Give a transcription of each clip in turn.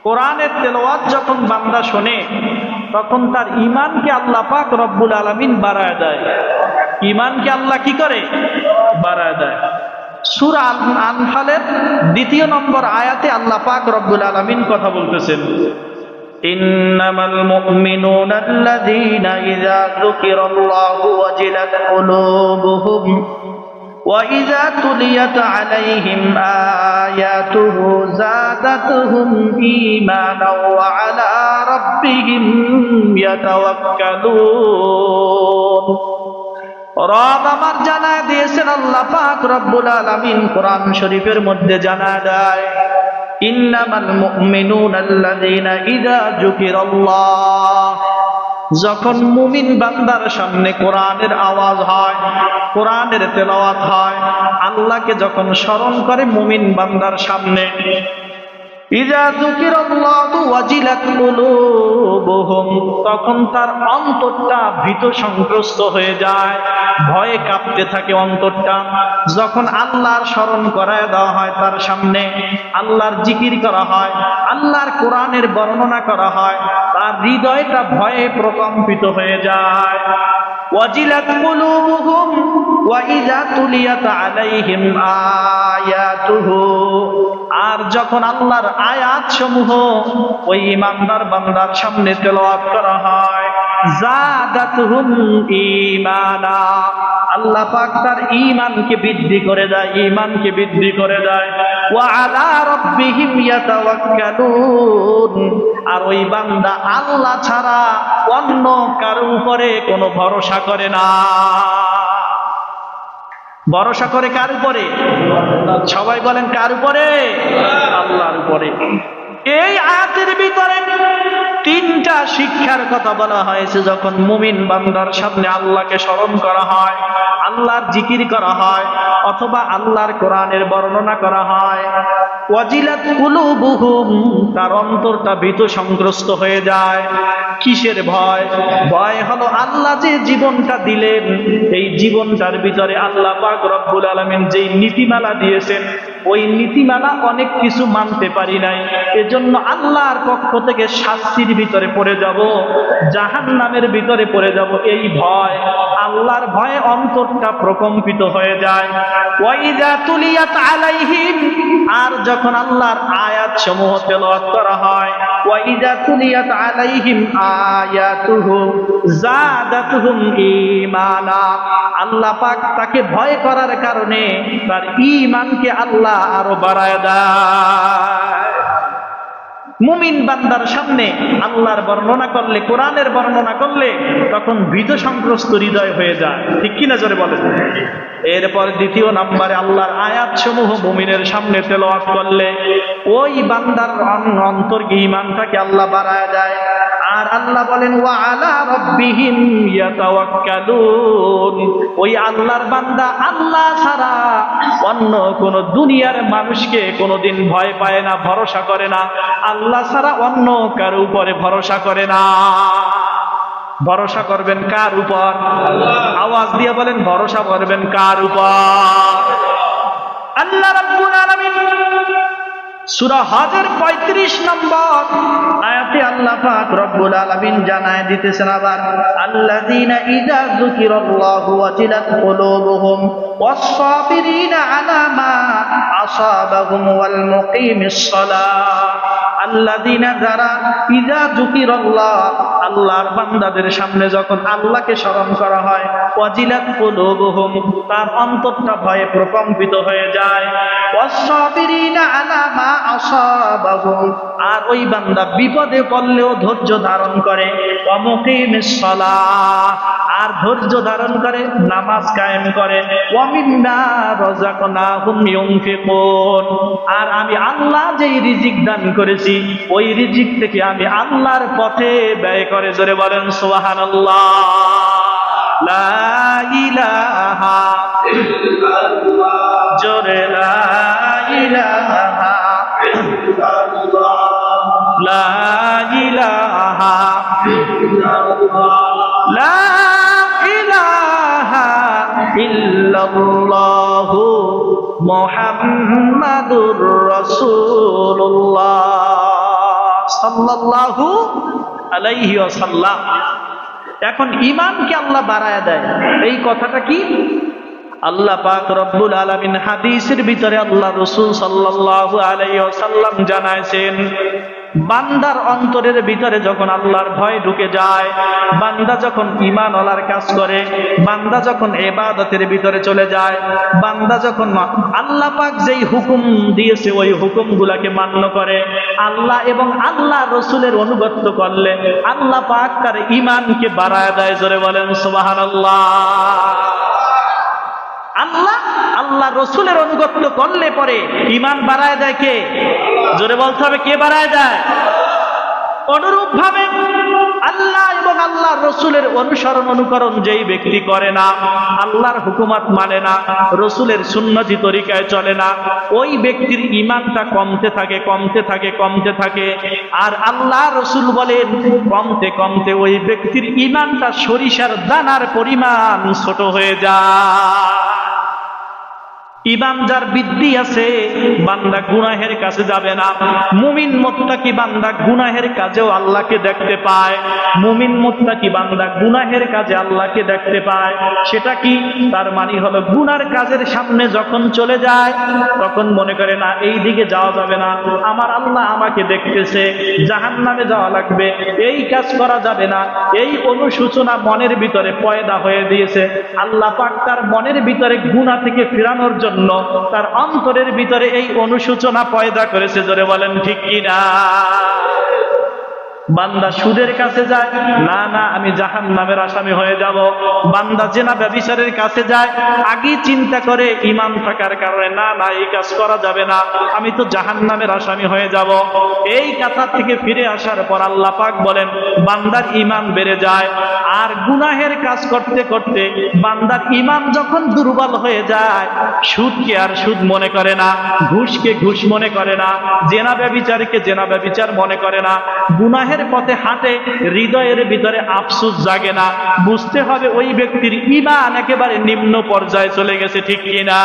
কোরআনের তেলাওয়াত যখন বান্দা শোনে তখন তার ঈমানকে আল্লাহ পাক রব্বুল আলামিন বাড়ায় দেয়। ঈমানকে আল্লাহ কি করে? বাড়ায় দেয়। সূরা আনফালের ২ নম্বর আয়াতে আল্লাহ পাক রব্বুল আলামিন কথা বলতেছেন, ইন্নামাল মুমিনুনা আল্লাযীনা ইযা যুকিরাল্লাহু ওয়াজিলাত কুলুবুহুম ওয়া ইযা তুলিয়াত আলাইহিম আয়াতুহু যাদাতুহুম ঈমানাও ওয়া আলা রাব্বিহিম ইয়াতাওয়াক্কালুন। রব আমার জানায় দিয়েছেন, আল্লাহ পাক রব্বুল আলামিন কোরআন শরীফের মধ্যে জানায় দেয়, ইন্নামাল মুমিনুনা আল্লাযীনা ইযা যুকিরাল্লাহ, যখন মুমিন বান্দার সামনে কোরআনের আওয়াজ হয়, কোরআনের তেলাওয়াত হয়, আল্লাহকে যখন স্মরণ করে মুমিন বান্দার সামনে, ইযা যুকিরাল্লাহু ওয়াজিলাত কুলুবুহুম, তখন তার অন্তরটা ভীত সন্ত্রস্ত হয়ে যায়, ভয়ে কাঁপতে থাকে অন্তরটা। যখন আল্লাহর স্মরণ করায় দেওয়া হয় তার সামনে, আল্লাহর জিকির করা হয়, আল্লাহর কোরআনের বর্ণনা করা হয়, তার হৃদয়টা ভয়ে প্রকম্পিত হয়ে যায়। ওয়াজিলাত কুলুবুহুম ওয়া ইযা তুলিয়াত আলাইহিম আয়াতুহু, আর যখন আল্লাহর আয়াত সমূহ ওই ইমানদার বান্দার সামনে তেলাওয়াত করা হয়, যাদাতুহুম ঈমানা, আল্লাহ পাক তার ঈমানকে বৃদ্ধি করে দেয়, ঈমানকে বৃদ্ধি করে দেয়। ওয়া আলা রাব্বিহিম ইয়াতাওয়াক্কালুন, আর ওই বান্দা আল্লাহ ছাড়া অন্য কারো উপরে কোনো ভরসা করে না। ভরসা করে কার উপরে? সবাই বলেন কার উপরে? আল্লাহর উপরে। এই আয়াতের ভিতরে 3টা শিক্ষার কথা বলা হয়েছে। যখন মুমিন বান্দার সামনে আল্লাহকে স্মরণ করা হয়, আল্লাহর জিকির করা হয়, অথবা আল্লাহর কোরআনের বর্ণনা করা হয়, ওয়াজিলাত কুলুবুহুম, তার অন্তরটা ভীত সন্ত্রস্ত হয়ে যায়। কিসের ভয়? ভয় হলো আল্লাহ যে জীবনটা দিলেন, এই জীবনটার ভিতরে আল্লাহ পাক রব্বুল আলামিন যেই নীতিমালা দিয়েছেন, ওই নীতিমালা অনেক কিছু মানতে পারি নাই, এজন্য আল্লাহর পক্ষ থেকে শাস্তির ভিতরে পড়ে যাব, জাহান্নামের ভিতরে পড়ে যাব। এই ভয়, আল্লাহর ভয়ে অন্তরটা প্রকম্পিত হয়ে যায়। ওয়া ইযা তুলিয়াত আলাইহিম, আর যখন আল্লাহর আয়াত সমূহ তেলাওয়াত করা হয়, ওয়া ইযা তুলিয়াত আলাইহিম আয়াতুহু যাদাতুহুম ঈমানা, আল্লাহ পাক তাকে ভয় করার কারণে তার ঈমানকে আল্লাহ আরো বাড়ায় দেয়। মুমিন বান্দার সামনে আল্লাহর বর্ণনা করলে, কোরআনের বর্ণনা করলে, তখন ভীত সন্ত্রস্ত হৃদয় হয়ে যায়। ঠিক কিনা জোরে বলেন? এরপর 2 নম্বরে আল্লাহর আয়াত সমূহ মুমিনের সামনে তেলাওয়াত করলে ওই বান্দার অন্তর্কে ঈমানটাকে আল্লাহ বাড়ায় দেয়। আর আল্লাহ বলেন, ওয়া আলা রাব্বিহিম ইয়াতাওয়াক্কালুন, ওই আল্লাহর বান্দা আল্লাহ ছাড়া অন্য কোন দুনিয়ার মানুষকে কোনোদিন ভয় পায় না, ভরসা করে না, আল্লাহ ছাড়া অন্য কারো উপরে ভরসা করে না। ভরসা করবেন কার উপর? আওয়াজ দিয়ে বলেন, ভরসা করবেন কার উপর? আল্লাহ রাব্বুল আলামিন সূরা হজের 35 নম্বর আয়াতে আল্লাহ পাক রব্বুল আলামিন জানায় দিতেছেন আবার, আল্লাযীনা ইযা যুকিরাল্লাহু ওয়াজিলাত কুলুবুহুম ওয়াস-সাবিরিনা আলা মা আসাবাহুম ওয়াল মুকিমিস সালাহ। আল্লাযীনা, যারা ইযা যুকিরাল্লাহ, আল্লাহর বান্দাদের সামনে যখন আল্লাহকে স্মরণ করা হয়, ওয়াজিলাত কুলুবুহুম, তার অন্তরটা ভয়ে প্রকম্পিত হয়ে যায়। ওয়াস-সাবিরিনা আলা মা আসাবাহুম, আর ওই বান্দা বিপদে পড়লেও ধৈর্য ধারণ করে। ওয়া মুকিমিস সালাহ, আর ধৈর্য ধারণ করে, নামাজ কায়েম করে। ওয়া মিম্মা রাযাকনাহুম ইউনফিকুন, আর আমি আল্লাহ যেই রিজিক দান করেছি ওই রিজিক থেকে আমি আল্লাহর পথে ব্যয় করে। জোরে বলেন সুবহানাল্লাহ। লা ইলাহা ইল্লাল্লাহ, জোরে লা ইলাহা ইল্লাল্লাহ, লা ইলাহা ইল্লাল্লাহ, লা ইলাহা ইল্লাল্লাহ মুহাম্মাদুর রাসূলুল্লাহ। সাল্লাল্লাহু আলাইহি ওয়াসাল্লাম। এখন ঈমানকে আল্লাহ বাড়ায় দেয়, এই কথাটা কি? আল্লাহ পাক রব্বুল আলামিন হাদিসের ভিতরে আল্লাহ রাসূল সাল্লাল্লাহু আলাইহি ওয়াসাল্লাম জানাইছেন, বান্দার অন্তরের ভিতরে যখন আল্লাহর ভয় ঢুকে যায়, বান্দা যখন ঈমানওয়ালার কাজ করে, বান্দা যখন ইবাদতের ভিতরে চলে যায়, বান্দা যখন আল্লাহ পাক যেই হুকুম দিয়েছে ওই হুকুমগুলোকে মান্য করে, আল্লাহ এবং আল্লাহ রাসূলের অনুগত্য করলে আল্লাহ পাক তার ঈমানকে বাড়ায় দেয়। জোরে বলেন সুবহানাল্লাহ। আল্লাহ রসুলের অনুগত্য করলে পরে ঈমান বাড়ায় দেয় কে? জোরে বলতে হবে, কে বাড়ায় দেয়? অনুরূপ ভাবে আল্লাহ এবং আল্লাহ রসুলের অনুসরণ অনুকরণ যেই ব্যক্তি করে না, আল্লাহর হুকুমত মানে না, রসুলের সুন্নতি তরিকায় চলে না, ওই ব্যক্তির ঈমানটা কমতে থাকে কমতে থাকে কমতে থাকে। আর আল্লাহ রসুল বলেন কমতে কমতে ওই ব্যক্তির ঈমানটা সরিষার দানার পরিমাণ ছোট হয়ে যায়। ঈমান যার বৃদ্ধি আছে, বান্দা গুনাহের কাছে যাবে না। মুমিন মুত্তাকি বান্দা গুনাহের কাজেও আল্লাহকে দেখতে পায়। মুমিন মুত্তাকি বান্দা গুনাহের কাজে আল্লাহকে দেখতে পায়। সেটা কি? তার মানে হলো গুনার কাজের সামনে যখন চলে যায় তখন মনে করে না এই দিকে যাওয়া যাবে না, আমার আল্লাহ আমাকে দেখতেছে, জাহান্নামে যাওয়া লাগবে, এই কাজ করা যাবে না, এই অনুশোচনা মনের ভিতরে পয়দা হয়ে দিয়েছে। আল্লাহ পাক তার মনের ভিতরে গুনাহ থেকে ফিরানোর জন্য তার অন্তরের ভিতরে এই অনুশোচনা পয়দা করেছে। জোরে বলেন ঠিক কিনা? বান্দা সুদের কাছে যায়, না না আমি জাহান্নামের আসামি হয়ে যাব। বান্দা জিনা ব্যভিচারের কাছে যায়, আগে চিন্তা করে ঈমান থাকার কারণে, না না এই কাজ করা যাবে না, আমি তো জাহান্নামের আসামি হয়ে যাব। এই কথা থেকে ফিরে আসার পর আল্লাহ পাক বলেন বান্দার ঈমান বেড়ে যায়। আর গুনাহের কাজ করতে করতে বান্দার ঈমান যখন দুর্বল হয়ে যায়, সুদকে আর সুদ মনে করে না, ঘুষকে ঘুষ মনে করে না, জেনা ব্যভিচারকে জেনা ব্যভিচার মনে করে না, গুনাহের পথে হাঁটে, হৃদয়ের ভিতরে আফসোস জাগে না। বুঝতে হবে ওই ব্যক্তির ঈমান একেবারে নিম্ন পর্যায়ে চলে গেছে। ঠিক কিনা?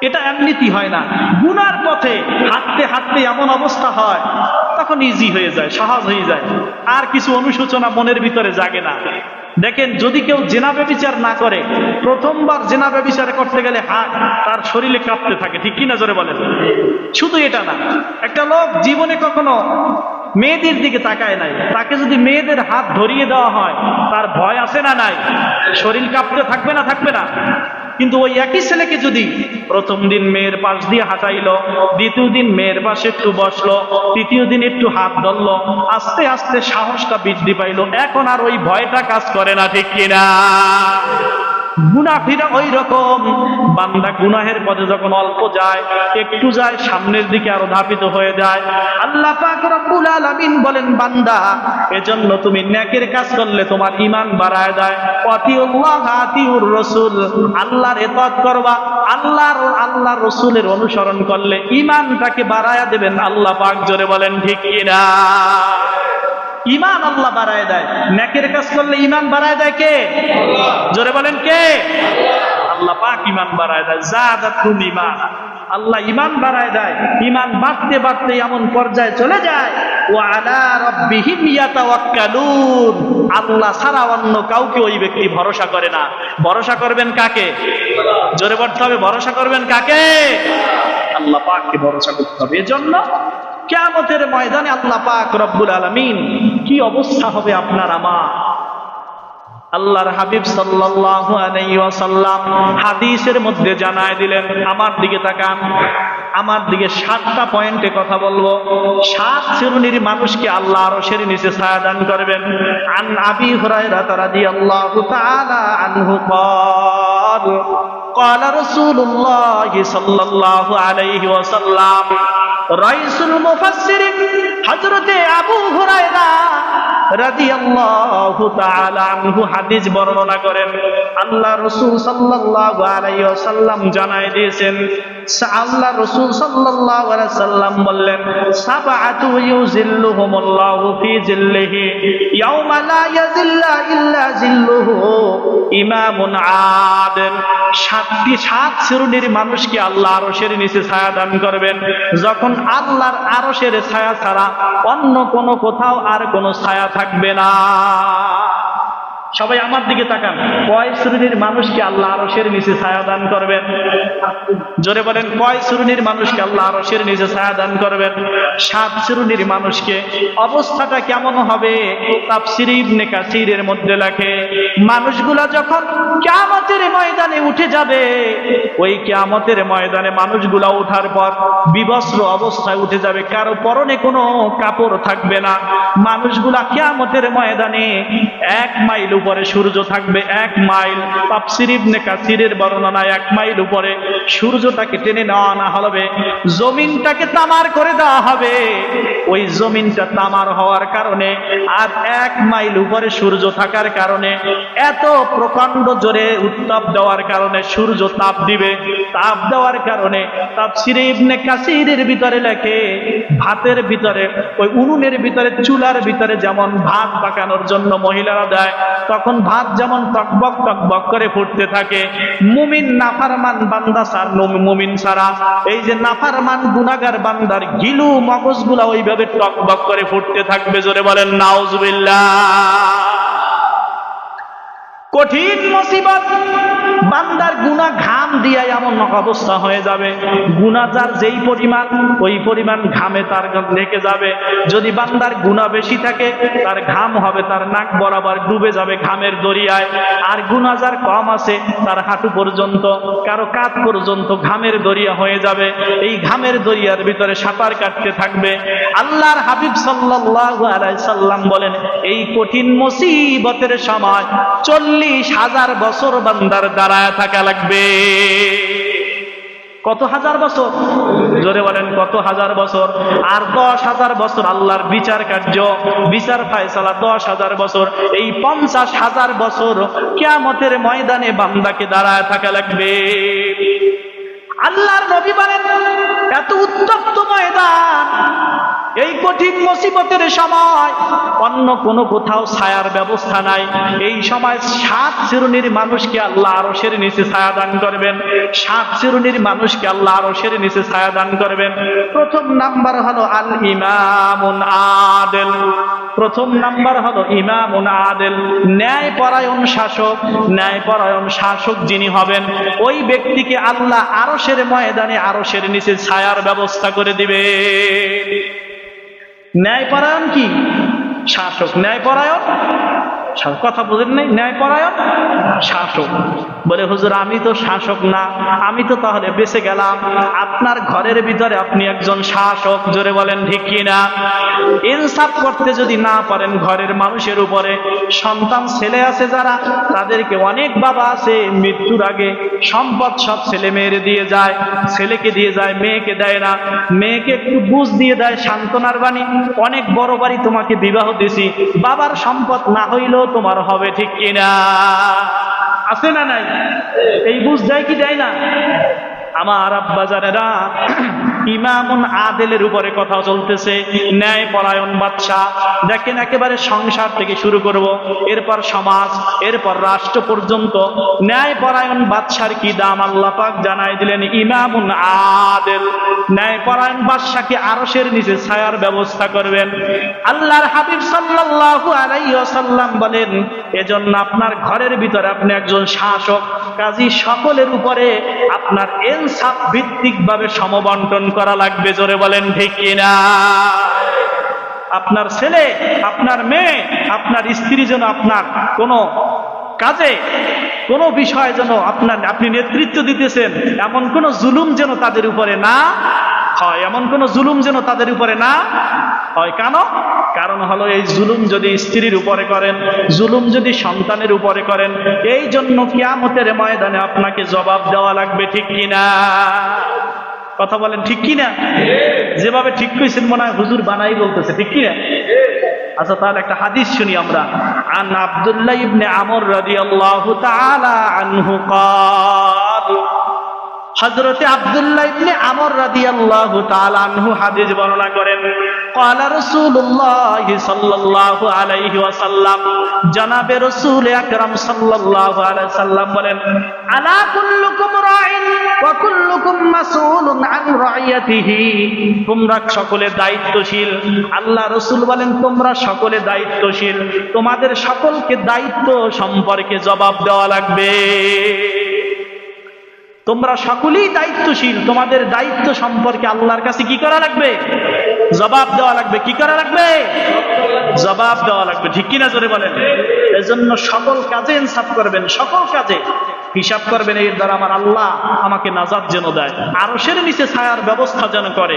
এটা এমনিতেই হয় না, গুনার পথে হাঁটতে হাঁটতে এমন অবস্থা হয় তখন ইজি হয়ে যায়, সহজ হয়ে যায়, আর কিছু অনুশোচনা মনের ভিতরে জাগে না। দেখেন, যদি কেউ জেনা ব্যভিচার না করে, প্রথমবার জেনা ব্যভিচার করতে গেলে হাত তার শরীরে কাঁপতে থাকে। ঠিক কিনা? জোরে বলেন। শুধু এটা না, একটা লোক জীবনে কখনো মেয়েদের দিকে তাকায় নাই, তাকে যদি মেয়েদের হাত ধরিয়ে দেওয়া হয় তার ভয় আছে না নাই? শরীর কাঁপতে থাকবে না? থাকবে না? কিন্তু ওই একই ছেলেকে যদি প্রথম দিন মেয়ের পাশ দিয়ে হাঁটাইলো, দ্বিতীয় দিন মেয়ের পাশে একটু বসলো, তৃতীয় দিন একটু হাত ধরলো, আস্তে আস্তে সাহসটা বৃদ্ধি পাইলো, এখন আর ওই ভয়টা কাজ করে না। ঠিক কিনা? গুনাফিরা ওই রকম, বান্দা গুনাহের পথে যখন অল্প যায়, একটু যায়, সামনের দিকে আরো ধাপিত হয়ে যায়। আল্লাহ পাক রব্বুল আলামিন বলেন বান্দা, এজন্য তুমি নেকের কাজ করলে তোমার ঈমান বাড়ায় দেয়। আতিউল্লাহ আতিউর রাসূল, আল্লাহর ইতাআত করবা, আল্লাহর রাসূলের অনুসরণ করলে ঈমানটাকে বাড়ায়া দেবেন আল্লাহ পাক। জোরে বলেন ঠিক কিনা? ঈমান আল্লাহ বাড়ায় দেয়। নেকের কাজ করলে ঈমান বাড়ায় দেয় কে? জোরে বলেন কে? আল্লাহ পাক ঈমান বাড়ায় দেয়। যাদাতুম ঈমান, আল্লাহ ঈমান বাড়ায় দেয়। ঈমান বাড়তে বাড়তে এমন পর্যায়ে চলে যায়, ওয়া আলা রাব্বিহিম ইয়াতাওয়াক্কালুন, আল্লাহ ছাড়া অন্য কাউকে ওই ব্যক্তি ভরসা করে না। ভরসা করবেন কাকে? জোরে বলতে হবে, ভরসা করবেন কাকে? আল্লাহ পাককে ভরসা করতে হবে। এজন্য কিয়ামতের ময়দানে আল্লাহ পাক রব্বুল আলামিন কি অবস্থা হবে আপনার আমার। আল্লাহর হাবিব সাল্লাল্লাহু আলাইহি ওয়াসাল্লাম হাদিসের মধ্যে জানায় দিলেন, আমার দিকে তাকান, আমার দিকে 7টা পয়েন্টে কথা বলবো। 7 শ্রেণীর মানুষকে আল্লাহ আরশের নিচে ছায়া দান করবেন। আন আবি হুরায়রা রাদিয়াল্লাহু তাআলা আনহু قال قال رسول الله صلى الله عليه وسلم রাইসুল মুফাসসিরিন হযরতে আবু হুরায়রা রাদিয়াল্লাহু তাআলা আনহু হাদিস বর্ণনা করেন। আল্লাহ রাসূল সাল্লাল্লাহু আলাইহি ওয়াসাল্লাম জানায় দিয়েছেন, আল্লাহ রাসূল সাল্লাল্লাহু আলাইহি সাল্লাম বললেন, সাবআতু ইউযিল্লুহুমুল্লাহু ফি জিল্লিহি ইয়াওমা লা ইয়াযিল্লা ইল্লা জিল্লুহু ইমামুন আদিল। সাত শ্রেণীর মানুষকে আল্লাহ আরশের নিচে ছায়া দান করবেন, যখন আল্লাহর আরশের ছায়া ছাড়া অন্য কোনো কোথাও আর কোনো ছায়া থাকবে না। সবাই আমার দিকে তাকান, কয় শ্রেণীর মানুষকে আল্লাহ আরশের নিচে ছায়া দান করবেন? জোরে বলেন, কয় শ্রেণীর মানুষকে আল্লাহ আরশের নিচে ছায়া দান করবেন? 7 শ্রেণীর মানুষকে। অবস্থাটা কেমন হবে? তাফসীর ইবনে কাসিরের মধ্যে লেখে, মানুষগুলা যখন কিয়ামতের ময়দানে উঠে যাবে, ওই কিয়ামতের ময়দানে মানুষগুলা ওঠার পর বিবস্ত্র অবস্থায় উঠে যাবে, কারো পরনে কোনো কাপড় থাকবে না। মানুষগুলা কিয়ামতের ময়দানে 1 মাইল উপরে সূর্য থাকবে, 1 মাইল। তাফসীর ইবনে কাসিরের বর্ণনায় 1 মাইল উপরে সূর্যটাকে টেনে নেওয়া না হবে, জমিনটাকে তামার করে দেওয়া হবে। ওই জমিনটা তামার হওয়ার কারণে আর 1 মাইল উপরে সূর্য থাকার কারণে, এত প্রকাণ্ড জোরে উত্তাপ দেওয়ার কারণে সূর্য তাপ দিবে। তাপ দেওয়ার কারণে তাফসীর ইবনে কাসিরের ভিতরে লেখে, ভাতের ভিতরে, ওই উনুনের ভিতরে, চুলার ভিতরে যেমন ভাত পাকানোর জন্য মহিলারা দেয়, তখন ভাত যেমন টকবক টকবক করে ফুটতে থাকে, মুমিন নাফরমান বান্দা সার, মুমিন সারা এই যে নাফরমান গুনাহগার বান্দার গিলু মগজগুলা ওইভাবে টকবক করে ফুটতে থাকবে। জোরে বলেন নাউজুবিল্লাহ। কঠিন মুসিবত, বান্দার গুনাহ ঘাম দিয়ে এমন অবস্থা হয়ে যাবে, গুনাহ যার যেই পরিমাণ ওই পরিমাণ ঘামে তার লেগে যাবে। যদি বান্দার গুনাহ বেশি থাকে, তার ঘাম হবে তার নাক বরাবর ডুবে যাবে ঘামের দরিয়ায়। আর গুনাহ যার কম আছে, তার হাঁটু পর্যন্ত, কারো কাঁধ পর্যন্ত ঘামের দরিয়া হয়ে যাবে। এই ঘামের দরিয়ার ভিতরে সাঁতার কাটতে থাকবে। আল্লাহর হাবিব সাল্লাল্লাহু আলাইহি সাল্লাম বলেন, এই কঠিন মুসিবতের সময় 40,000 বছর বান্দার দাঁড়ায় থাকা লাগবে। কত হাজার বছর? জোরে বলেন, কত হাজার বছর? আর 10,000 বছর আল্লাহর বিচার কার্য, বিচার ফায়সালা 10,000 বছর। এই 50,000 বছর কিয়ামতের ময়দানে বান্দাকে দাঁড়ায় থাকা লাগবে। আল্লাহর নবী বলেন, এত উত্তপ্ত ময়দান, এই কঠিন মুসিবতের সময় অন্য কোনো কোথাও ছায়ার ব্যবস্থা নাই। এই সময় 7 শ্রেণীর মানুষকে আল্লাহ আরশের নিচে ছায়া দান করবেন। 7 শ্রেণীর মানুষকে আল্লাহ আরশের নিচে ছায়া দান করবেন। প্রথম নাম্বার হলো আল ইমামুন আদিল। প্রথম নাম্বার হলো ইমামুন আদিল, ন্যায়পরায়ণ শাসক। ন্যায়পরায়ণ শাসক যিনি হবেন, ওই ব্যক্তিকে আল্লাহ আরশের ময়দানে আরশের নিচে ছায়ার ব্যবস্থা করে দিবে। ন্যায়পরায়ণ কি? শাসক। ন্যায়পরায়ণ কথা বুঝেন নাই? ন্যায়পরায়ণ শাসক। বলে, হুজুর আমি তো শাসক না, আমি তো তাহলে বেঁচে গেলাম। আপনার ঘরের ভিতরে আপনি একজন শাসক। জোরে বলেন ঠিক কিনা? ইনসাফ করতে যদি না পারেন ঘরের মানুষের উপরে, সন্তান ছেলে আছে যারা, তাদেরকে অনেক বাবা আছে মৃত্যুর আগে সম্পদ সব ছেলে মেয়েরে দিয়ে যায়, ছেলেকে দিয়ে যায়, মেয়েকে দেয় না। মেয়েকে একটু বুঝ দিয়ে দেয়, সান্ত্বনার বাণী, অনেক বড় বাড়ি তোমাকে বিবাহ দিছি, বাবার সম্পদ না হইলেও তোমার হবে। ঠিক কিনা? আছে না নাই? এই বুঝ দেয় কি দেয় না? আমার আব্বা জানেরা, ইমামুন আদিলের উপরে কথা চলতেছে, ন্যায় পরায়ণ বাদশা। দেখেন, একেবারে সংসার থেকে শুরু করব, এরপর সমাজ, এরপর রাষ্ট্র পর্যন্ত ন্যায় পরায়ণ বাদশার কি দাম আল্লাহ পাক জানাই দিলেন। ইমামুন আদিল, ন্যায় পরায়ণ বাদশাকে আরশের নিচে ছায়ার ব্যবস্থা করবেন। আল্লাহর হাবিব সাল্লাল্লাহু আলাইহি ওয়াসাল্লাম বলেন, এজন্য আপনার ঘরের ভিতরে আপনি একজন শাসক, কাজী সকলের উপরে আপনার ইনসাফ ভিত্তিক ভাবে সমবন্টন করা লাগবে। জোরে বলেন ঠিক কিনা? আপনার ছেলে, আপনার মেয়ে, আপনার স্ত্রী যেন আপনার কোনো কাজে, কোনো বিষয় যেন আপনি নেতৃত্ব দিতেছেন, এমন কোনো জুলুম যেন তাদের উপরে না হয়, এমন কোনো জুলুম যেন তাদের উপরে না হয়। কেন? কারণ হলো, এই জুলুম যদি স্ত্রীর উপরে করেন, জুলুম যদি সন্তানের উপরে করেন, এই জন্য কিয়ামতের ময়দানে আপনাকে জবাব দেওয়া লাগবে। ঠিক কিনা? কথা বলেন ঠিক কিনা? যেভাবে ঠিক কইছেন মনে হয় হুজুর বানাই বলতেছে। ঠিক কিনা? আচ্ছা, তাহলে একটা হাদিস শুনি আমরা। আন আব্দুল্লাহ ইবনে আমর রাদিয়াল্লাহু তাআলা আনহু ক্বাল, হযরতে আব্দুল্লাহ ইবনে আমর রাদিয়াল্লাহু তাআলা আনহু হাদিস বর্ণনা করেন, ক্বালা রাসূলুল্লাহ সাল্লাল্লাহু আলাইহি ওয়াসাল্লাম, জনাবে রাসূল আকরাম সাল্লাল্লাহু আলাইহি সাল্লাম বলেন, আলা কুল্লুকুম রাইন ওয়া কুল্লুকুম মাসউলুন আন রাইয়াতিহি, তোমরা সকলে দায়িত্বশীল। আল্লাহ রাসূল বলেন, তোমরা সকলে দায়িত্বশীল, তোমাদের সকলকে দায়িত্ব সম্পর্কে জবাব দেওয়া লাগবে। তোমরা সকলেই দায়িত্বশীল, তোমাদের দায়িত্ব সম্পর্কে আল্লাহর কাছে কি করা লাগবে? জবাব দেওয়া লাগবে। কি করা লাগবে? জবাব দেওয়া লাগবে। ঠিক কিনা জোরে বলেন? এজন্য সকল কাজে ইনসাফ করবেন, সকল কাজে হিসাব করবেন, এর দ্বারা আমার আল্লাহ আমাকে নাজাত যেন দেয়, আরশের নিচে ছায়ার ব্যবস্থা যেন করে।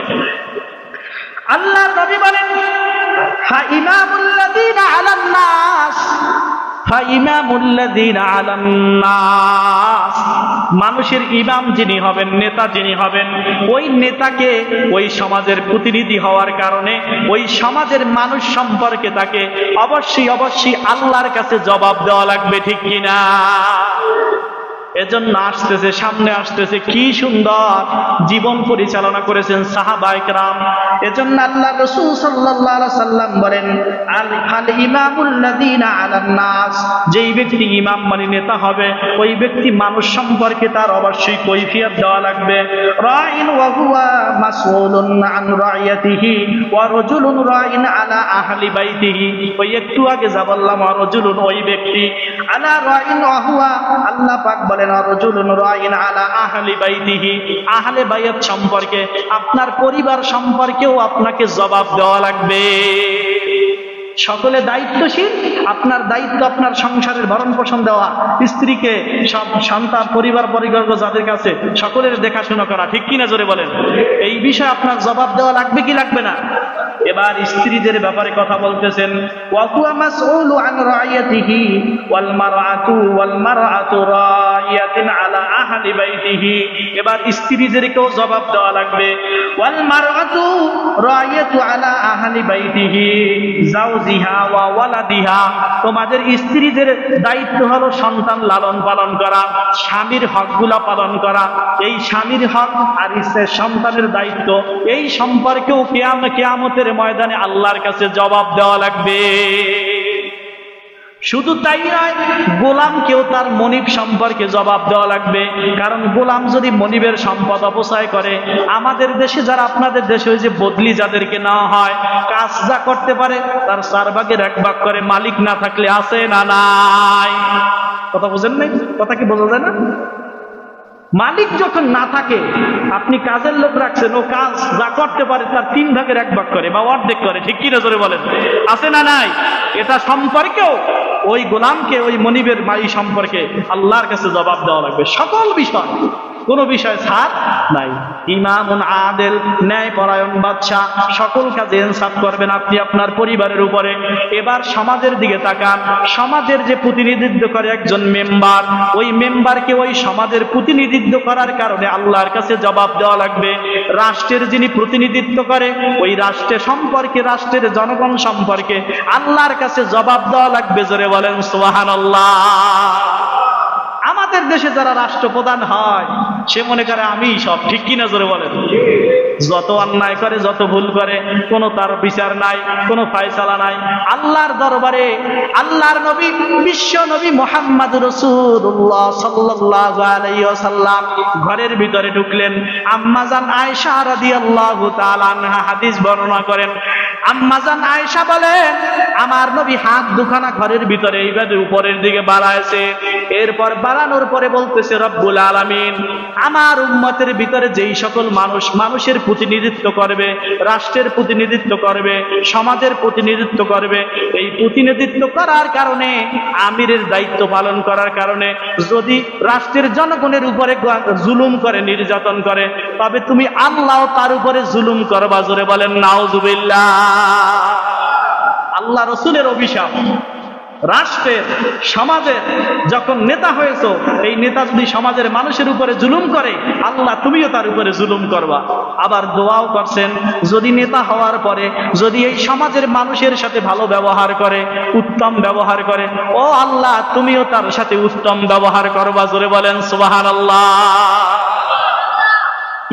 আল্লাহ নবী বলেন, ফা ইমামুল্লাযীনা আলান নাস, মানুষের ইমাম যিনি হবেন, নেতা যিনি হবেন, ওই নেতাকে ওই সমাজের প্রতিনিধি হওয়ার কারণে ওই সমাজের মানুষ সম্পর্কে তাকে অবশ্যই অবশ্যই আল্লাহর কাছে জবাব দেওয়া লাগবে। ঠিক কিনা? এজন্য আসতেছে, সামনে আসতেছে, কি সুন্দর জীবন পরিচালনা করেছেন সাহাবায়ে কেরাম। এজন্য আল্লাহ রাসূল সাল্লাল্লাহু আলাইহি সাল্লাম বলেন, আল ইমামুল্লাযীনা আলান নাস, যেই ব্যক্তি ইমাম মানে নেতা হবে, ওই ব্যক্তি মানুষ সম্পর্কে তার অবশ্যই কৈফিয়ত দেওয়া লাগবে। রাইন ওয়া হুয়া মাসউলুন আন রাইয়াতিহি ওয়া রাজুলুন রাইন আলা আহলি বাইতিহি। ওই একটু আগে যা বললাম, রাজুলুন ওই ব্যক্তি, আলা রাইন ওয়া হুয়া, আল্লাহ পাক বলেন রাজুলুন রাইন আলা আহলি বাইতিহি, আহলে বাইত সম্পর্কে, আপনার পরিবার সম্পর্কেও আপনাকে জবাব দেওয়া লাগবে। সকলে দায়িত্বশীল, আপনার দায়িত্ব আপনার সংসারের ভরণ পোষণ দেওয়া, স্ত্রীকে, সন্তান, পরিবার পরিবর্গ যাদের কাছে, সকলের দেখাশোনা করা। ঠিক কিনা জোরে বলেন? এই বিষয়ে আপনার জবাব দেওয়া লাগবে কি লাগবে না? এবার স্ত্রীদের ব্যাপারে কথা বলতেছেন, ওয়া হুয়া মাসউলু আন রাইয়াতিহি ওয়াল মারআতু রাইয়াতুন আলা আহলি বাইতিহি। এবার স্ত্রীদেরকেও জবাব দেওয়া লাগবে। ওয়াল মারআতু রাইয়াতু আলা আহলি বাইতিহি জাওজিহা ওয়া ওয়ালাদিহা, তোমাদের স্ত্রীদের দায়িত্ব হলো সন্তান লালন পালন করা, স্বামীর হকগুলা পালন করা। এই স্বামীর হক আর সন্তানের দায়িত্ব, এই সম্পর্কেও কিয়ামতের ময়দানে আল্লাহর কাছে জবাব দেওয়া লাগবে। শুধু তাই নয়, গোলামকেও তার মনিব সম্পর্কে জবাব দেওয়া লাগবে। কারণ গোলাম যদি মনিবের সম্পদ অপচয় করে, আমাদের দেশে যারা আপনাদের দেশে ওই যে বদলি যাদেরকে নেওয়া হয়, কাজ যা করতে পারে তার 4 ভাগের 1 ভাগ করে, মালিক না থাকলে আছে না নাই? কথা বুঝেন নাই? কথা কি বোঝা যায় না? মালিক যখন না থাকে, আপনি কাজের লোক রাখছেন, ও কাজ যা করতে পারে তার 3 ভাগের 1 ভাগ করে বা অর্ধেক করে। ঠিক কি নজরে বলেন? আছে না নাই? এটা সম্পর্কেও ওই গোলামকে, ওই মনিবের মাই সম্পর্কে আল্লাহর কাছে জবাব দেওয়া লাগবে। সকল বিষয়, কোনো বিষয় ছাড় নাই। ইমামুন আদেল, ন্যায় পরায়ণ বাদশা, সকল কাজে ইনসাফ করবেন আপনি আপনার পরিবারের উপরে। এবার সমাজের দিকে তাকান, সমাজের যে প্রতিনিধিত্ব করে একজন মেম্বার, ওই মেম্বারকে ওই সমাজের প্রতিনিধিত্ব করার কারণে আল্লাহর কাছে জবাব দেওয়া লাগবে। রাষ্ট্রের যিনি প্রতিনিধিত্ব করে, ওই রাষ্ট্রের সম্পর্কে, রাষ্ট্রের জনগণ সম্পর্কে আল্লাহর কাছে জবাব দেওয়া লাগবে। জোরে বলেন সুবহানাল্লাহ। আমাদের দেশে যারা রাষ্ট্রপ্রধান হয়, সে মনে করে আমি সব। ঠিক কিনা জোরে বলেন? যত অন্যায় করে, যত ভুল করে, কোনো তার বিচার নাই, কোনো ফায়সালা নাই। আল্লাহর দরবারে আল্লাহর নবী, বিশ্ব নবী মুহাম্মদ রাসূলুল্লাহ সাল্লাল্লাহু আলাইহি ওয়াসাল্লাম ঘরের ভিতরে ঢুকলেন। আম্মাজান আয়েশা রাদিয়াল্লাহু তাআলা আনহা হাদিস বর্ণনা করেন। আম্মাজান আয়েশা বলেন, আমার নবী হাত দুখানা ঘরের ভিতরে এইভাবে উপরের দিকে বাড়াইছে। এরপর বাড়ানোর পরে বলতেছে, রব্বুল আলামিন, আমার উম্মতের ভিতরে যেই সকল মানুষের প্রতিনিধিত্ব করবে, রাষ্ট্রের প্রতিনিধিত্ব করবে, সমাজের প্রতিনিধিত্ব করবে, এই প্রতিনিধিত্ব করার কারণে, আমিরের দায়িত্ব পালন করার কারণে যদি রাষ্ট্রের জনগণের উপরে জুলুম করে, নির্যাতন করে, তবে তুমি আল্লাহ তার উপরে জুলুম করবা। জোরে বলেন নাউজুবিল্লাহ। আল্লাহ রাসূলের অভিশাপ। রাষ্ট্রের, সমাজের যখন নেতা হয়েছো, এই নেতা যদি সমাজের মানুষের উপরে জুলুম করে, আল্লাহ তুমিও তার উপরে জুলুম করবা। আবার দোয়াও করছেন, যদি নেতা হওয়ার পরে যদি এই সমাজের মানুষের সাথে ভালো ব্যবহার করে, উত্তম ব্যবহার করে, ও আল্লাহ তুমিও তার সাথে উত্তম ব্যবহার করবা। জোরে বলেন সুবহানাল্লাহ।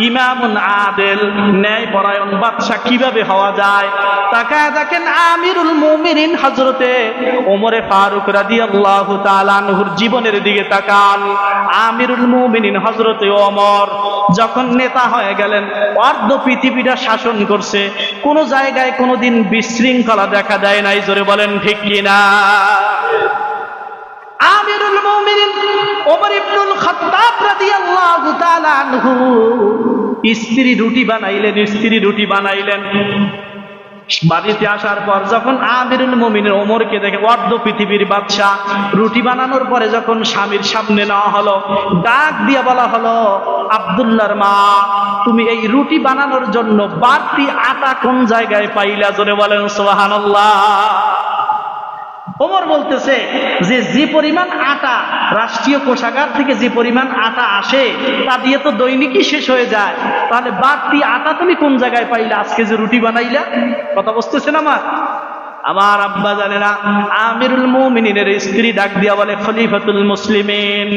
ইমামুন আদেল, ন্যায়পরায়ণ বাদশাহ কিভাবে হওয়া যায়? তাকায় দেখেন আমিরুল মুমিনিন হযরতে ওমরে ফারুক রাদিয়াল্লাহু তাআলা আনহুর জীবনের দিকে তাকান। আমিরুল মুমিনিন হযরতে ওমর যখন নেতা হয়ে গেলেন, অর্ধ পৃথিবীটা শাসন করছে, কোন জায়গায় কোনোদিন বিশৃঙ্খলা দেখা দেয় নাই। জোরে বলেন ঠিক কিনা? আমিরুল মুমিনিন ওমর ইবনুল খাত্তাব রাদিয়াল্লাহু তাআলা আনহু স্ত্রী রুটি বানাইলেন। বাড়িতে আসার পর যখন আমিরুল মুমিনিন ওমরকে দেখে, অর্ধ পৃথিবীর বাদশা, রুটি বানানোর পরে যখন স্বামীর সামনে নেওয়া হলো, ডাক দিয়ে বলা হলো, আব্দুল্লাহর মা, তুমি এই রুটি বানানোর জন্য বাড়তি আটা কোন জায়গায় পাইলা? জোরে বলেন সুবহানাল্লাহ। ওমর বলতেছে যে পরিমাণ আটা রাষ্ট্রীয় কোষাগার থেকে যে পরিমাণ আটা আসে তা দিয়ে তো দৈনিকই শেষ হয়ে যায়, তাহলে বাড়তি আটা তুমি কোন জায়গায় পাইলা আজকে যে রুটি বানাইলা? কথা বুঝতেছেন আমার আব্বা জানে না। আমিরুল মুমিনিনের স্ত্রী ডাক দিয়া বলে, খলিফাতুল মুসলিমিন,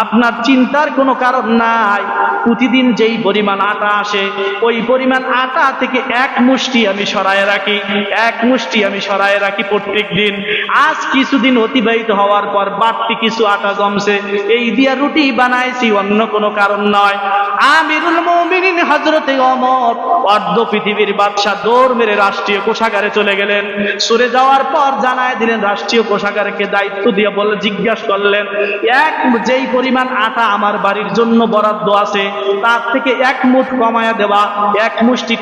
আপনার চিন্তার কোনো কারণ নাই। প্রতিদিন যেই পরিমাণ আটা আসে ওই পরিমাণ আটা থেকে এক মুষ্টি আমি সরায় রাখি প্রত্যেক দিন। আজ কিছুদিন অতিবাহিত হওয়ার পর বাড়তি কিছু আটা জমছে, এই দিয়া রুটি বানাইছি, অন্য কোনো কারণ নয়। আমিরুল মুমিনিন হযরতে ওমর, অর্ধ পৃথিবীর বাদশা, দৌড় মেরে রাষ্ট্রীয় কোষাগারে চলে গেলেন। সরে যাওয়ার পর জানায় দিলেন, রাষ্ট্রীয় কোষাগারকে দায়িত্ব দিয়ে জিজ্ঞাসা করলেন, যেই পরিমাণ আটা আমার বাড়ির জন্য বরাদ্দ আছে তার থেকে এক মুষ্টি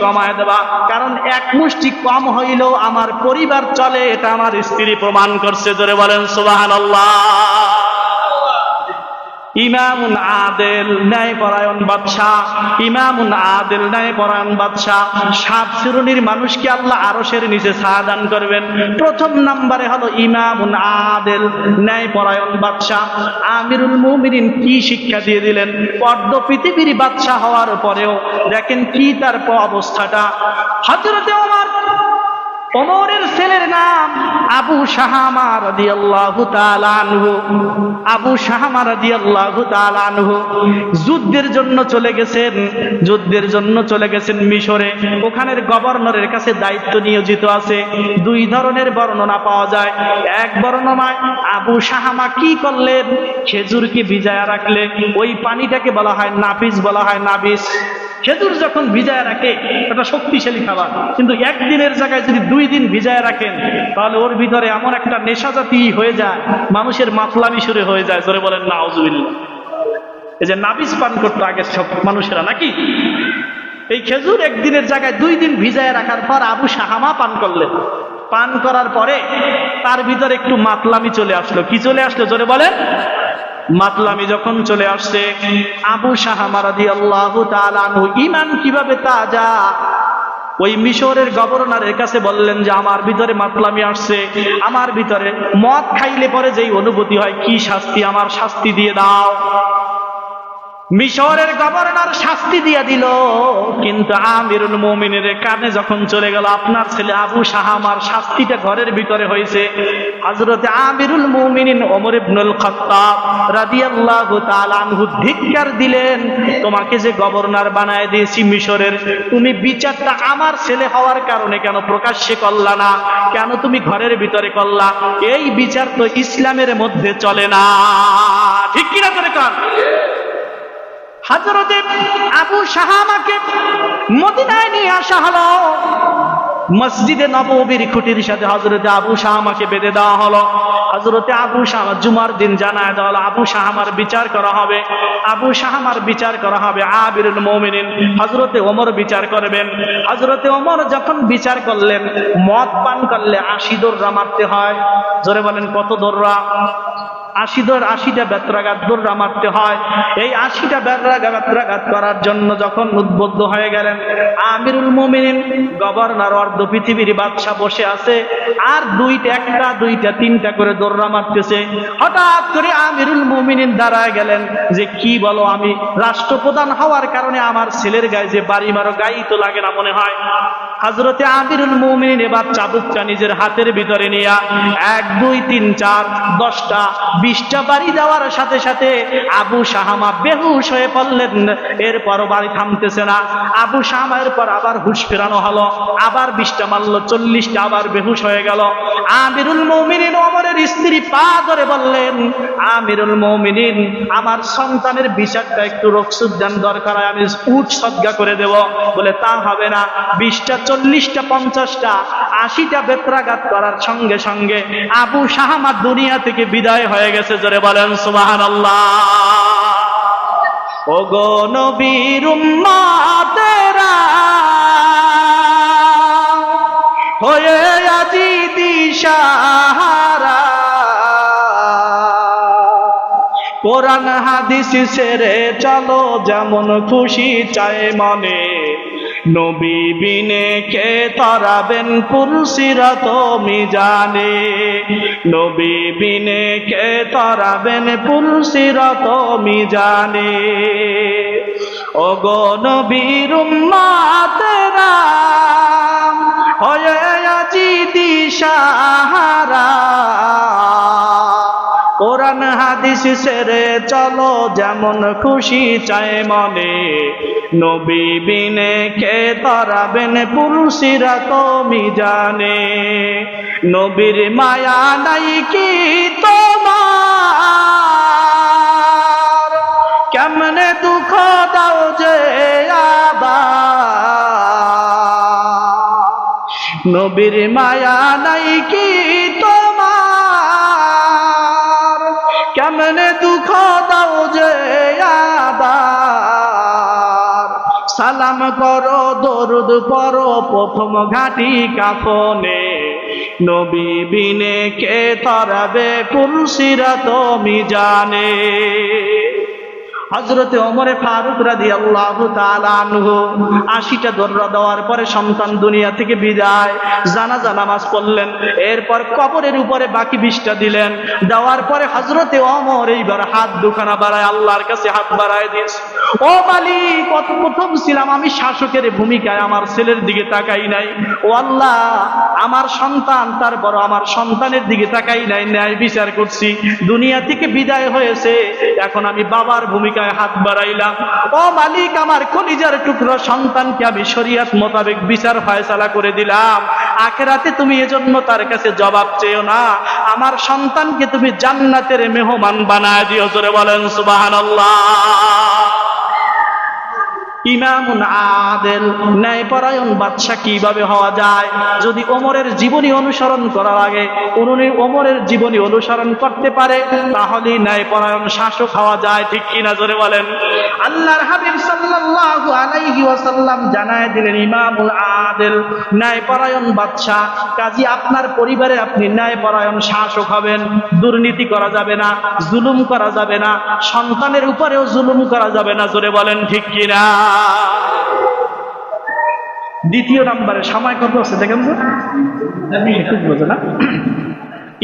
কমায়া দেবা, কারণ এক মুষ্টি কম হইলেও আমার পরিবার চলে, এটা আমার স্ত্রী প্রমাণ করছে। জোরে বলেন সুবহানাল্লাহ। ইমামুন আদেল, ন্যায়পরায়ণ বাদশাহ, 7 শ্রেণীর মানুষকে আল্লাহ আরশের নিচে ছায়া দান করবেন। প্রথম নম্বরে হলো ইমামুন আদেল, ন্যায়পরায়ণ বাদশাহ। আমিরুল মুমিনিন কি শিক্ষা দিয়ে দিলেন? অর্ধ পৃথিবীর বাদশাহ হওয়ার পরেও দেখেন কি তার অবস্থাটা। হযরতে ওমরের ছেলের নাম আবু শাহামা রাদিয়াল্লাহু তাআলা আনহু। যুদ্ধের জন্য চলে গেছেন মিশরে। ওখানের গভর্নরের কাছে দায়িত্ব নিয়োজিত আছে। 2 ধরনের বর্ণনা পাওয়া যায়। এক বর্ণনায় আবু শাহামা কি করলেন? খেজুরকে ভিজায়া রাখলে ওই পানিটাকে বলা হয় নাবিস। খেজুর যখন ভিজায় রাখে এটা শক্তিশালী খাবার, কিন্তু একদিনের জায়গায় যদি 2 দিন ভিজায় রাখেন তাহলে ওর ভিতরে এমন একটা নেশাজাতি হয়ে যায়, মানুষের মাতলামি শুরু হয়ে যায়। জোরে বলেন নাউজুবিল্লাহ। এই যে নাবিস পান করতো আগের সব মানুষেরা, নাকি? এই খেজুর একদিনের জায়গায় 2 দিন ভিজায় রাখার পর আবু শাহামা পান করলেন। পান করার পরে তার ভিতরে একটু মাতলামি চলে আসলো। কি চলে আসলো? জোরে বলেন। মাতলামি যখন চলে আসছে, আবু শাহামা রাদিয়াল্লাহু তাআলা আনহু ঈমান কিভাবে তাজা, ওই মিশরের গভর্নরের কাছে বললেন যে আমার ভিতরে মাতলামি আসছে, আমার ভিতরে মদ খাইলে পরে যেই অনুভূতি হয়, কি শাস্তি, আমার শাস্তি দিয়ে দাও। মিশরের গভর্নর শাস্তি দিয়ে দিল, কিন্তু আমিরুল মুমিনের কানে যখন চলে গেল, আপনার ছেলে আবু শাহামার শাস্তিটা ঘরের ভিতরে হয়েছে। হযরতে আমিরুল মুমিনিন ওমর ইবনুল খাত্তাব রাদিয়াল্লাহু তাআলা আনহু ধিক্কার দিলেন, তোমাকে যে গভর্নর বানায় দিয়েছি মিশরের, তুমি বিচারটা আমার ছেলে হওয়ার কারণে কেন প্রকাশ্যে করলা না? কেন তুমি ঘরের ভিতরে করলা? এই বিচার তো ইসলামের মধ্যে চলে না। ঠিক কিনা করে কন? হযরতে আবু শাহামাকে মদিনায় নিয়ে আসা হলো। মসজিদে নববীর খুঁটির সাথে হযরতে আবু শাহামাকে বেঁধে দেওয়া হলো। হযরতে আবু শাহামা জুমার দিন জানায় দেওয়া হলো, আবু শাহামার বিচার করা হবে। আমিরুল মুমিনিন হযরতে ওমর বিচার করবেন। হযরতে ওমর যখন বিচার করলেন, মদ পান করলে 80 দৌড়া মারতে হয়। জোরে বলেন, কত দৌড়া? 80টা বেত্রাঘাত দৌড়া মারতে হয়। এই 80টা বেত্রাঘাত করার জন্য যখন উদ্বুদ্ধ হয়ে গেলেন, আমিরুল মুমিনিন গভর্নর, অর্ধ পৃথিবীর বাদশা বসে আছে, আর 1টা 2টা 3টা করে দৌড়া মারতেছে। হঠাৎ করে আমিরুল মুমিনিন দাঁড়ায় গেলেন যে, কি বলো, আমি রাষ্ট্রপ্রধান হওয়ার কারণে আমার ছেলের গায়ে যে বাড়ি মারো, গায়ে তো লাগে না মনে হয়। হযরতে আমিরুল মুমিনিন এবার চাবুকটা নিজের হাতের ভিতরে নিয়া 1 2 3 4 10টা 20টা বাড়ি দেওয়ার সাথে সাথে আবু শাহামা বেহুশ হয়ে পড়লেন। এরপরও বাড়ি থামতেছে না। আবু শাহামা এরপর আবার হুঁশ ফেরানো হলো, আবার 20টা মারলো, 40টা, আবার বেহুশ হয়ে গেল। আমিরুল মুমিনিন ওমরের স্ত্রী পা ধরে বললেন, আমিরুল মুমিনিন, আমার সন্তানের বিচারটা একটু রক্ষুদ্দান দরকার, আমি উট সদকা করে দেব। বলে তা হবে না। 20টা, 40টা, 50টা, 80টা বেত্রাঘাত করার সঙ্গে সঙ্গে আবু শাহামা দুনিয়া থেকে বিদায় হয়ে গেছে। জোরে বলেন সুবহানাল্লাহ। ওগো নবীর উম্মতেরা হয়ে আজি দিশাহারা, কোরআন হাদিস ছেড়ে চলো যেমন খুশি চায় মনে, নবী বিনে কে তরাবেন পুলসিরাত মিজানে, নবী বিনে কে তরাবেন পুলসিরাত মিজানে। ওগো নবীর উম্মতেরা হয়ে আজি দিশাহারা, কোরআন হাদিস ছেড়ে চলো যেমন খুশি চায় মনে, নবী বিনে কে তরাবেন পুলসিরাত মিজানে। নবীর মায়া নাই কি তোমার, কেমনে দুঃখ দাও যে আবার, নবীর মায়া নাই কি তোমার, কেমনে দুঃখ দাও যে আবার। সালাম করো দরুদ পড়ো প্রথম ঘাটি কাফনে, নবী বিনে কে তরাবে পুলসিরাত মিজানে। হযরতে ওমরে ফারুক রাদিয়াল্লাহু তাআলা আনহু 80টা দররা দেওয়ার পরে সন্তান দুনিয়া থেকে বিদায়, জানাজা নামাজ পড়লেন। এরপর কবরের উপরে বাকি 20টা দিলেন। দেওয়ার পরে হযরতে ওমর এইবার হাত দুখানা বাড়ায় আল্লাহর কাছে হাত বাড়ায় দিয়েছে, ও মালিক, কত প্রথম ছিলাম আমি শাসকের ভূমিকায়, আমার ছেলের দিকে তাকাই নাই। ও আল্লাহ, আমার সন্তান, তারপর আমার সন্তানের দিকে তাকাই নাই, ন্যায় বিচার করছি, দুনিয়া থেকে বিদায় হয়েছে, এখন আমি বাবার ভূমিকায় হাত বাড়াইলাম। ও মালিক, আমার কলিজার টুকরো সন্তানকে আমি শরীয়ত মোতাবেক বিচার ফয়সালা করে দিলাম। আখিরাতে তুমি এজন্য তার কাছে জবাব চেও না, আমার সন্তানকে তুমি জান্নাতের মেহমান বানায় দিও। জোরে বলেন সুবহানাল্লাহ। ইমামুন আদেল, ন্যায়পরায়ণ বাদশা কিভাবে হওয়া যায়? যদি ওমরের জীবনী অনুসরণ করা লাগে, ওমরের জীবনী অনুসরণ করতে পারে, তাহলে ন্যায়পরায়ণ শাসক হওয়া যায়। ঠিক কিনা জোরে বলেন। আল্লাহর হাবিব সাল্লাল্লাহু আলাইহি ওয়াসাল্লাম জানায় দিলেন, ইমামুল আদেল, ন্যায়পরায়ণ বাদশা। কাজী আপনার পরিবারে আপনি ন্যায়পরায়ণ শাসক হবেন। দুর্নীতি করা যাবে না, জুলুম করা যাবে না, সন্তানের উপরেও জুলুম করা যাবে না। জোরে বলেন ঠিক কিনা। দ্বিতীয় নম্বরে, সময় কত আছে দেখেন তো, একটু বোঝে না।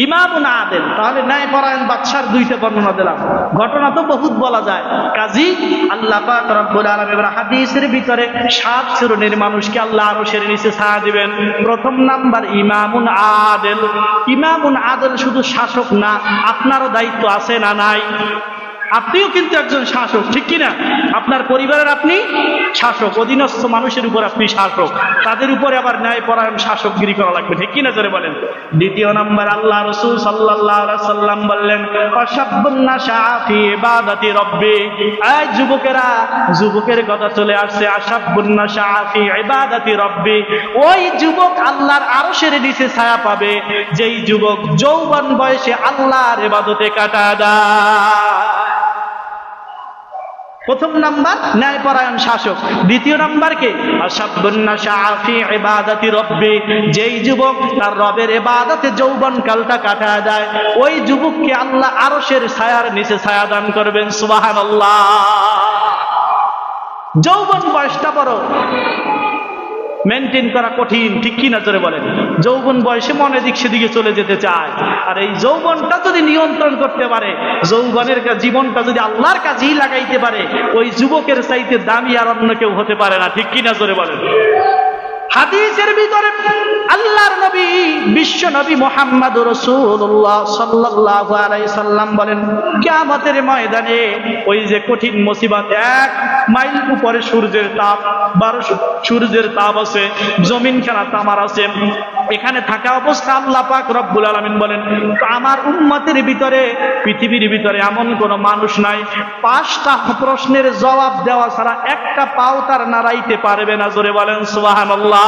ইমামুন আদেল, তাহলে ন্যায়পরায়ণ বাদশার 2টা বর্ণনা দিলাম। ঘটনা তো বহুত বলা যায়। কাজী আল্লাহ পাক রব্বুল আলামিন হাদিসের ভিতরে 7 শ্রেণীর মানুষকে আল্লাহ আরশের নিচে ছায়া দিবেন। প্রথম নাম্বার ইমামুন আদেল। ইমামুন আদেল শুধু শাসক না, আপনারও দায়িত্ব আছে না নাই? আপনিও কিন্তু একজন শাসক, ঠিক কিনা? আপনার পরিবারের আপনি শাসক, অধীনস্থ মানুষের উপর আপনি শাসক, তাদের উপরে আবার ন্যায়পরায়ণ শাসকগিরি করা লাগবে। ঠিক কিনা জোরে বলেন। দ্বিতীয় নাম্বার, আল্লাহ রাসূল সাল্লাল্লাহু আলাইহি সাল্লাম বললেন, ফাশাব্বুন নাশআ ফি ইবাদাতি রাব্বি। এই যুবকেরা, যুবকের কথা চলে আসছে। আশাব্বুন নাশআ ফি ইবাদাতি রাব্বি, ওই যুবক আল্লাহর আরশের নিচে ছায়া পাবে যেই যুবক যৌবন বয়সে আল্লাহর ইবাদতে কাটায় দেয়। প্রথম নাম্বার ন্যায়পরায়ণ শাসক। দ্বিতীয় নাম্বার কে? আশাব্বুন নাশআ ফি ইবাদাতি রাব্বি, যেই যুবক তার রবের ইবাদতে যৌবন কালটা কাটায় দেয়, ওই যুবককে আল্লাহ আরশের ছায়ার নিচে ছায়া দান করবেন। সুবহানাল্লাহ। যৌবন বয়সটা বড় মেনটেন করা কঠিন, ঠিক কিনা জোরে বলেন। যৌবন বয়সে মনে দিক সেদিকে চলে যেতে চায়, আর এই যৌবনটা যদি নিয়ন্ত্রণ করতে পারে, যৌবনের জীবনটা যদি আল্লাহর কাজেই লাগাইতে পারে, ওই যুবকের চাইতে দামি আর অন্য কেউ হতে পারে না। ঠিক কিনা জোরে বলেন। হাদিসের ভিতরে আল্লাহর নবী বিশ্ব নবী মুহাম্মদুর রাসূলুল্লাহ সাল্লাল্লাহু আলাইহি সাল্লাম বলেন, কিয়ামতের ময়দানে ওই যে কঠিন মুসিবত, 1 মাইল উপরে সূর্যের তাপ, 12 সূর্যের তাপ আছে, জমিনখানা তামার আছে, এখানে থাকা অবস্থা আল্লাহ পাক রব্বুল আলামিন বলেন, তো আমার উম্মতের ভিতরে, পৃথিবীর ভিতরে এমন কোন মানুষ নাই 5টা প্রশ্নের জবাব দেওয়া ছাড়া একটা পাও তার নাড়াইতে পারবে না। জোরে বলেন সুবহানাল্লাহ।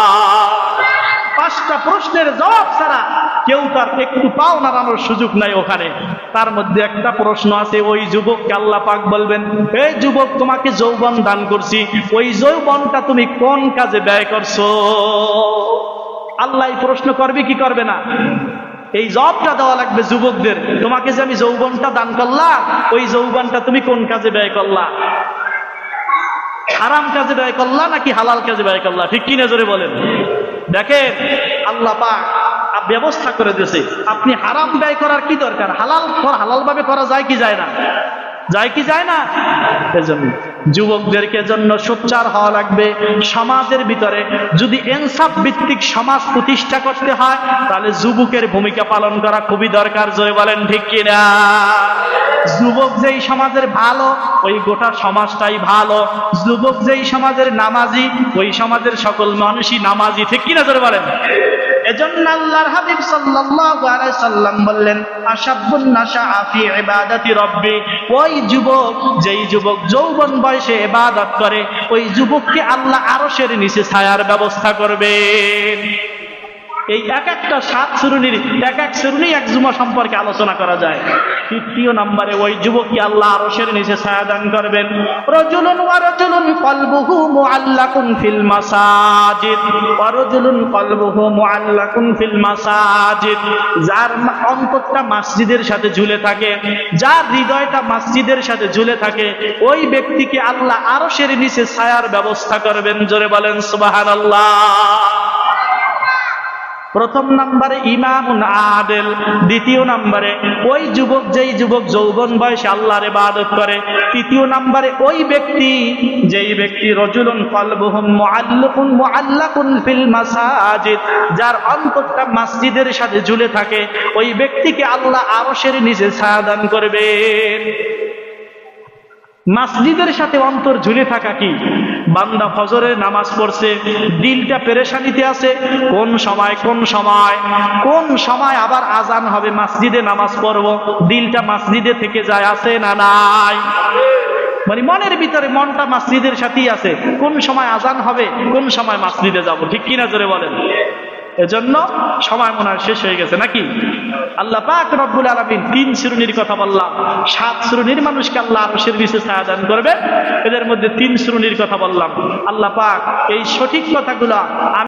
5টা প্রশ্নের জবাব ছাড়া কেউ তার একটু পাও নাড়ানোর সুযোগ নাই ওখানে। তার মধ্যে একটা প্রশ্ন আছে, ওই যুবককে আল্লাহ পাক বলবেন, এই যুবক, তোমাকে যৌবন দান করছি, ওই যৌবনটা তুমি কোন কাজে ব্যয় করছো? আল্লাহ এই প্রশ্ন করবে কি করবে না? এই জবাবটা দেওয়া লাগবে যুবকদের, তোমাকে যে আমি যৌবনটা দান করলাম, ওই যৌবনটা তুমি কোন কাজে ব্যয় করলা? হারাম কাজে ব্যয় করলা নাকি হালাল কাজে ব্যয় করলা? ঠিক কিনা জোরে বলেন। দেখেন আল্লাহ পাক ব্যবস্থা করে দিয়েছে, আপনি হারাম ব্যয় করার কি দরকার? হালাল ভাবে করা যায় কি যায় না? যায় কি যায় না? এজন্য যুবকদেরকে জন্য সোচ্চার হওয়া লাগবে। সমাজের ভিতরে যদি ইনসাফ ভিত্তিক সমাজ প্রতিষ্ঠা করতে হয়, তাহলে যুবকের ভূমিকা পালন করা খুবই দরকার। জোরে বলেন ঠিক কিনা? যুবক যেই সমাজের ভালো, ওই গোটা সমাজটাই ভালো। যুবক যেই সমাজের নামাজি, ওই সমাজের সকল মানুষই নামাজি। ঠিক কিনা জোরে বলেন? এজন্য আল্লাহর হাবিব সাল্লাল্লাহু আলাইহি সাল্লাম বললেন, আশাবুন নাশাআ ফি ইবাদাতি রাব্বি, ওই যুবক যেই যুবক যৌবন বয়সে ইবাদত করে, ওই যুবককে আল্লাহ আরশের নিচে ছায়ার ব্যবস্থা করবেন। এই এক একটা 7 শ্রেণীর এক এক শ্রেণী এক জুমা সম্পর্কে আলোচনা করা যায়। 3য় নম্বরে ওই যুবককে আল্লাহ আরশের নিচে ছায়া দান করবেন। রাজুলুন ওয়া রাজুলুন কলবুহু মুআল্লাকুন ফিল মাসাজিদ, ওয়া রাজুলুন কলবুহু মুআল্লাকুন ফিল মাসাজিদ, যার অন্তরটা মসজিদের সাথে ঝুলে থাকে, যার হৃদয়টা মসজিদের সাথে ঝুলে থাকে, ওই ব্যক্তিকে আল্লাহ আরশের নিচে ছায়ার ব্যবস্থা করবেন। জোরে বলেন সুবহানাল্লাহ। প্রথম নম্বরে ইমামুন আদেল, 2য় নম্বরে ওই যুবক যেই যুবক যৌবন বয়সে আল্লাহর ইবাদত করে, 3য় নম্বরে ওই ব্যক্তি যেই ব্যক্তি রাজুলুন কলবুহু মুআল্লাকুন ফিল মাসাজিদ, যার অন্তরটা মসজিদের সাথে ঝুলে থাকে, ওই ব্যক্তিকে আল্লাহ আরশের নিচে ছায়া দান করবেন। মসজিদের সাথে অন্তর ঝুলে থাকা কি? বান্দা ফজরের নামাজ পড়ছে, দিলটা পেরেশানিতে আছে, কোন সময় আবার আজান হবে, মসজিদে নামাজ পড়ব, দিলটা মসজিদে থেকে যায়, আছে না নাই? মানে মনের ভিতরে মনটা মসজিদের সাথেই আছে, কোন সময় আজান হবে, কোন সময় মসজিদে যাব। ঠিক কিনা জোরে বলেন? এজন্য সময় মনে হয় শেষ হয়ে গেছে নাকি? আল্লাহ পাক রব্বুল আলামিন 3 শ্রেণীর কথা বললাম, 7 শ্রেণীর মানুষকে আল্লাহ আরশের নিচে ছায়া দান করবে। এদের মধ্যে 3 শ্রেণীর কথা বললাম। আল্লাহ পাক এই সঠিক কথাগুলা